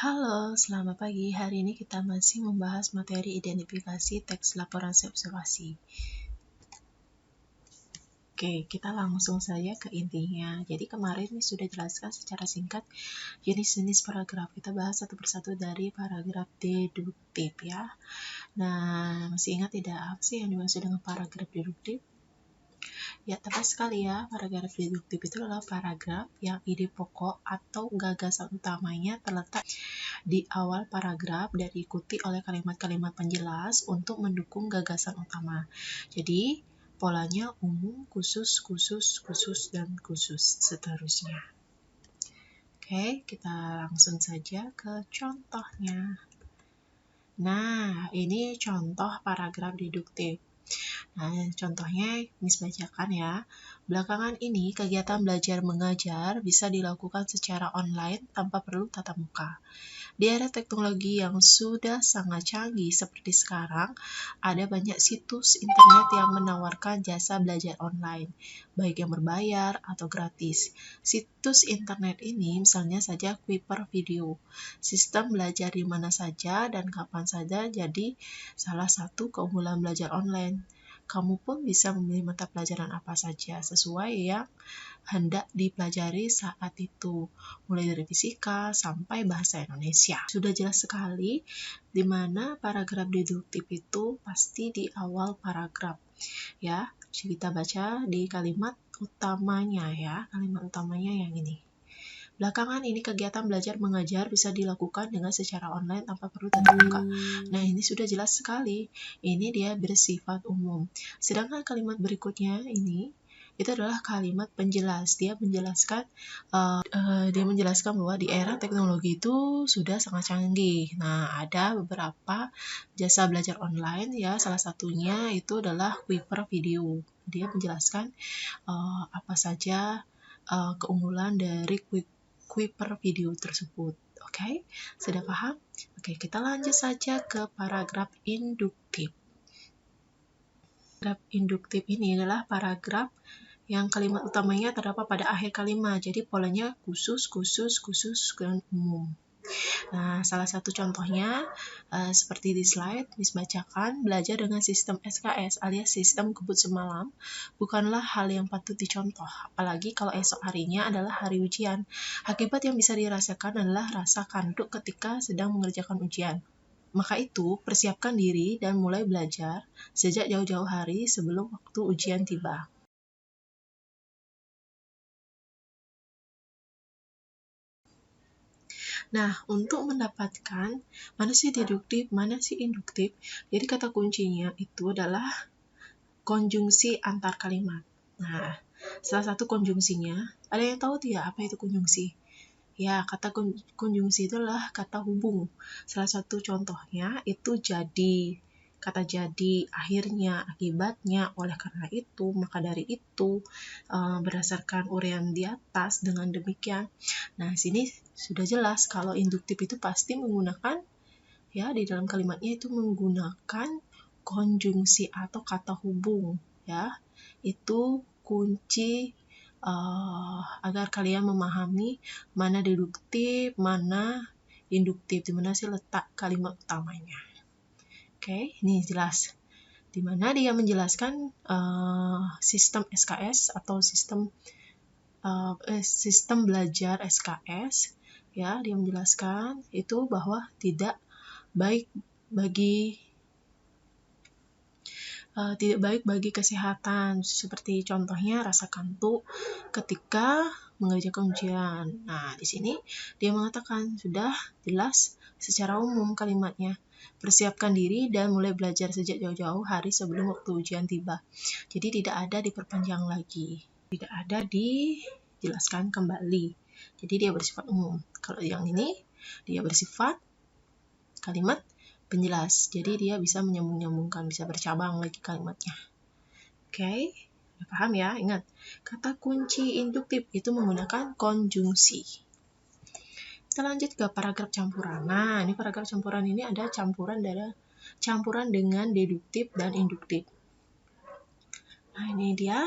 Halo, selamat pagi. Hari ini kita masih membahas materi identifikasi teks laporan observasi. Oke, kita langsung saja ke intinya. Jadi kemarin sudah jelaskan secara singkat jenis-jenis paragraf. Kita bahas satu persatu dari paragraf deduktif ya. Nah, masih ingat tidak apa sih yang dimaksud dengan paragraf deduktif? Ya, tepat sekali ya, paragraf deduktif itu adalah paragraf yang ide pokok atau gagasan utamanya terletak di awal paragraf dan diikuti oleh kalimat-kalimat penjelas untuk mendukung gagasan utama. Jadi, polanya umum, khusus, khusus, khusus, dan khusus, seterusnya. Oke, kita langsung saja ke contohnya. Nah, ini contoh paragraf deduktif. Nah, contohnya Miss bacakan ya. Belakangan ini, kegiatan belajar mengajar bisa dilakukan secara online tanpa perlu tatap muka. Di era teknologi yang sudah sangat canggih seperti sekarang, ada banyak situs internet yang menawarkan jasa belajar online, baik yang berbayar atau gratis. Situs internet ini misalnya saja Kuiper Video. Sistem belajar di mana saja dan kapan saja jadi salah satu keunggulan belajar online. Kamu pun bisa memilih mata pelajaran apa saja sesuai yang hendak dipelajari saat itu, mulai dari fisika sampai bahasa Indonesia. Sudah jelas sekali di mana paragraf deduktif itu pasti di awal paragraf. Ya, kita baca di kalimat utamanya ya, kalimat utamanya yang ini. Belakangan ini kegiatan belajar mengajar bisa dilakukan dengan secara online tanpa perlu tatap muka. Nah, ini sudah jelas sekali. Ini dia bersifat umum. Sedangkan kalimat berikutnya ini itu adalah kalimat penjelas. Dia menjelaskan bahwa di era teknologi itu sudah sangat canggih. Nah, ada beberapa jasa belajar online ya. Salah satunya itu adalah Kuiper Video. Dia menjelaskan apa saja keunggulan dari Kuiper Video tersebut. Oke, sudah paham? Oke, kita lanjut saja ke paragraf induktif. Paragraf induktif ini adalah paragraf yang kalimat utamanya terdapat pada akhir kalimat. Jadi polanya khusus, khusus, khusus, dan umum. Nah, salah satu contohnya seperti di slide, Miss bacakan, belajar dengan sistem SKS alias sistem kebut semalam bukanlah hal yang patut dicontoh, apalagi kalau esok harinya adalah hari ujian. Akibat yang bisa dirasakan adalah rasa kantuk ketika sedang mengerjakan ujian. Maka itu, persiapkan diri dan mulai belajar sejak jauh-jauh hari sebelum waktu ujian tiba. Nah, untuk mendapatkan mana sih deduktif, mana sih induktif, jadi kata kuncinya itu adalah konjungsi antar kalimat. Nah, salah satu konjungsinya, ada yang tahu tidak apa itu konjungsi? Ya, kata konjungsi itu adalah kata hubung. Salah satu contohnya itu jadi. Kata jadi, akhirnya, akibatnya, oleh karena itu, maka dari itu, berdasarkan uraian di atas, dengan demikian. Nah, sini sudah jelas kalau induktif itu pasti menggunakan, ya, di dalam kalimatnya itu menggunakan konjungsi atau kata hubung, ya. Itu kunci agar kalian memahami mana deduktif, mana induktif, di mana sih letak kalimat utamanya. Oke, ini jelas. Di mana dia menjelaskan sistem SKS atau sistem belajar SKS, ya, dia menjelaskan itu bahwa tidak baik bagi kesehatan, seperti contohnya rasa kantuk ketika mengerjakan ujian. Nah, di sini dia mengatakan sudah jelas secara umum kalimatnya. Persiapkan diri dan mulai belajar sejak jauh-jauh hari sebelum waktu ujian tiba. Jadi tidak ada diperpanjang lagi, tidak ada dijelaskan kembali. Jadi dia bersifat umum. Kalau yang ini dia bersifat kalimat penjelas. Jadi dia bisa menyambung-nyambungkan, bisa bercabang lagi kalimatnya. Oke, udah paham ya? Ingat, kata kunci induktif itu menggunakan konjungsi. Kita lanjut ke paragraf campuran. Nah, ini paragraf campuran ini ada campuran dengan deduktif dan induktif. Nah, ini dia.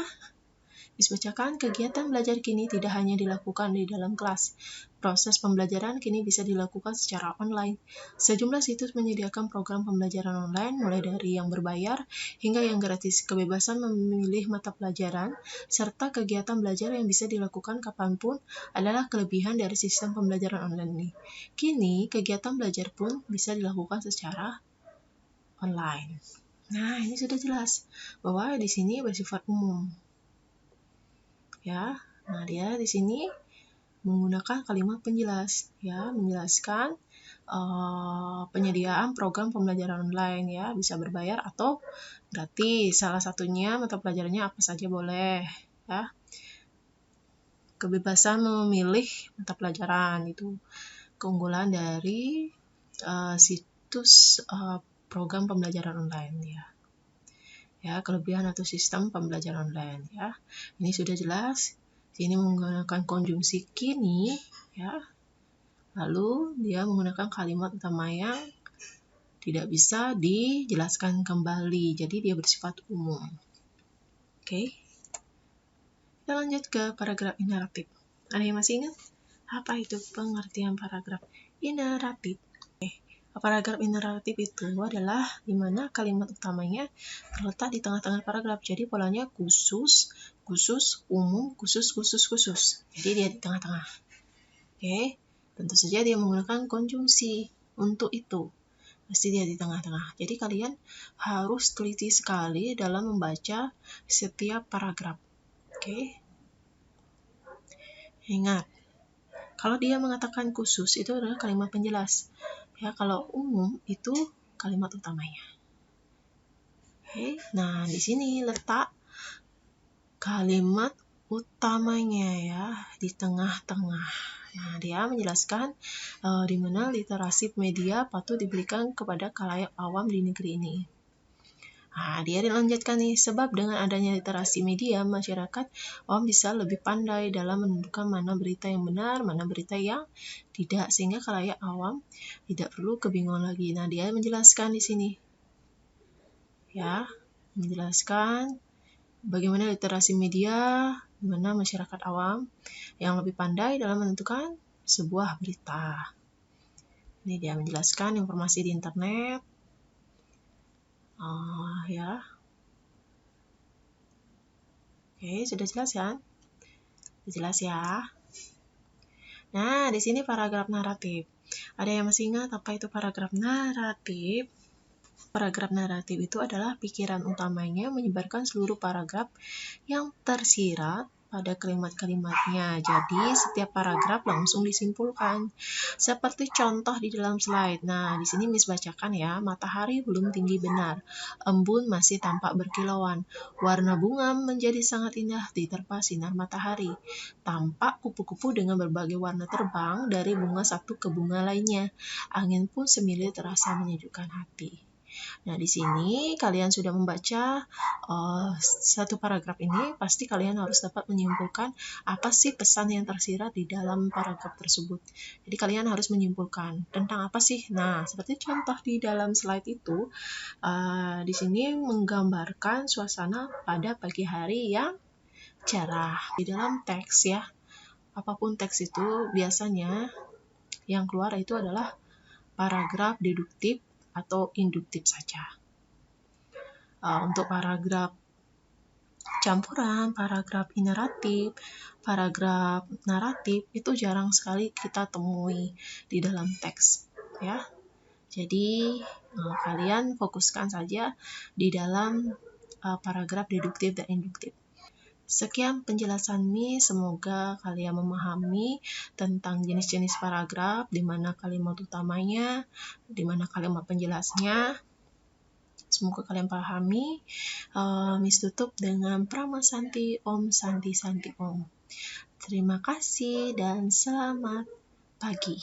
Miss bacakan, kegiatan belajar kini tidak hanya dilakukan di dalam kelas. Proses pembelajaran kini bisa dilakukan secara online. Sejumlah situs menyediakan program pembelajaran online, mulai dari yang berbayar hingga yang gratis. Kebebasan memilih mata pelajaran, serta kegiatan belajar yang bisa dilakukan kapanpun adalah kelebihan dari sistem pembelajaran online ini. Kini, kegiatan belajar pun bisa dilakukan secara online. Nah, ini sudah jelas bahwa di sini bersifat umum. Ya, nah dia di sini menggunakan kalimat penjelas, ya, menjelaskan penyediaan program pembelajaran online, ya, bisa berbayar atau gratis. Salah satunya mata pelajarannya apa saja boleh, ya. Kebebasan memilih mata pelajaran itu keunggulan dari situs program pembelajaran online, ya. Ya, kelebihan atau sistem pembelajaran online, ya. Ini sudah jelas. Sini menggunakan konjungsi kini, ya. Lalu dia menggunakan kalimat utama yang tidak bisa dijelaskan kembali, jadi dia bersifat umum. Oke. Kita lanjut ke paragraf ineratif. Ada yang masih ingat? Apa itu pengertian paragraf ineratif? Paragraf ineratif itu adalah di mana kalimat utamanya terletak di tengah-tengah paragraf. Jadi polanya khusus, umum, khusus. Jadi dia di tengah-tengah. Oke, tentu saja dia menggunakan konjungsi untuk itu. Pasti dia di tengah-tengah. Jadi kalian harus teliti sekali dalam membaca setiap paragraf. Oke. Ingat, kalau dia mengatakan khusus itu adalah kalimat penjelas. Ya, kalau umum itu kalimat utamanya. Oke, nah di sini letak kalimat utamanya, ya, di tengah-tengah. Nah, dia menjelaskan di mana literasi media patut diberikan kepada khalayak awam di negeri ini. Nah, dia dilanjutkan nih, sebab dengan adanya literasi media, masyarakat awam bisa lebih pandai dalam menentukan mana berita yang benar, mana berita yang tidak, sehingga khalayak awam tidak perlu kebingungan lagi. Nah, dia menjelaskan di sini, ya, menjelaskan bagaimana literasi media, di mana masyarakat awam yang lebih pandai dalam menentukan sebuah berita. Ini dia menjelaskan informasi di internet, ya. Oke, sudah jelas ya? Jelas ya. Nah, di sini paragraf naratif. Ada yang masih ingat apa itu paragraf naratif? Paragraf naratif itu adalah pikiran utamanya menyebarkan seluruh paragraf yang tersirat pada kalimat-kalimatnya. Jadi, setiap paragraf langsung disimpulkan. Seperti contoh di dalam slide. Nah, di sini Miss bacakan ya. Matahari belum tinggi benar. Embun masih tampak berkilauan. Warna bunga menjadi sangat indah diterpa sinar matahari. Tampak kupu-kupu dengan berbagai warna terbang dari bunga satu ke bunga lainnya. Angin pun semilih terasa menyejukkan hati. Nah, di sini kalian sudah membaca satu paragraf ini, pasti kalian harus dapat menyimpulkan apa sih pesan yang tersirat di dalam paragraf tersebut. Jadi kalian harus menyimpulkan tentang apa sih. Nah, seperti contoh di dalam slide itu, di sini menggambarkan suasana pada pagi hari yang cerah. Di dalam teks, ya, apapun teks itu biasanya yang keluar itu adalah paragraf deduktif atau induktif saja. Untuk paragraf campuran, paragraf ineratif, paragraf naratif itu jarang sekali kita temui di dalam teks, ya. Jadi kalian fokuskan saja di dalam paragraf deduktif dan induktif. Sekian penjelasan Miss, semoga kalian memahami tentang jenis-jenis paragraf, di mana kalimat utamanya, di mana kalimat penjelasnya. Semoga kalian pahami. Miss tutup dengan Prama Santi Om Santi Santi Om. Terima kasih dan selamat pagi.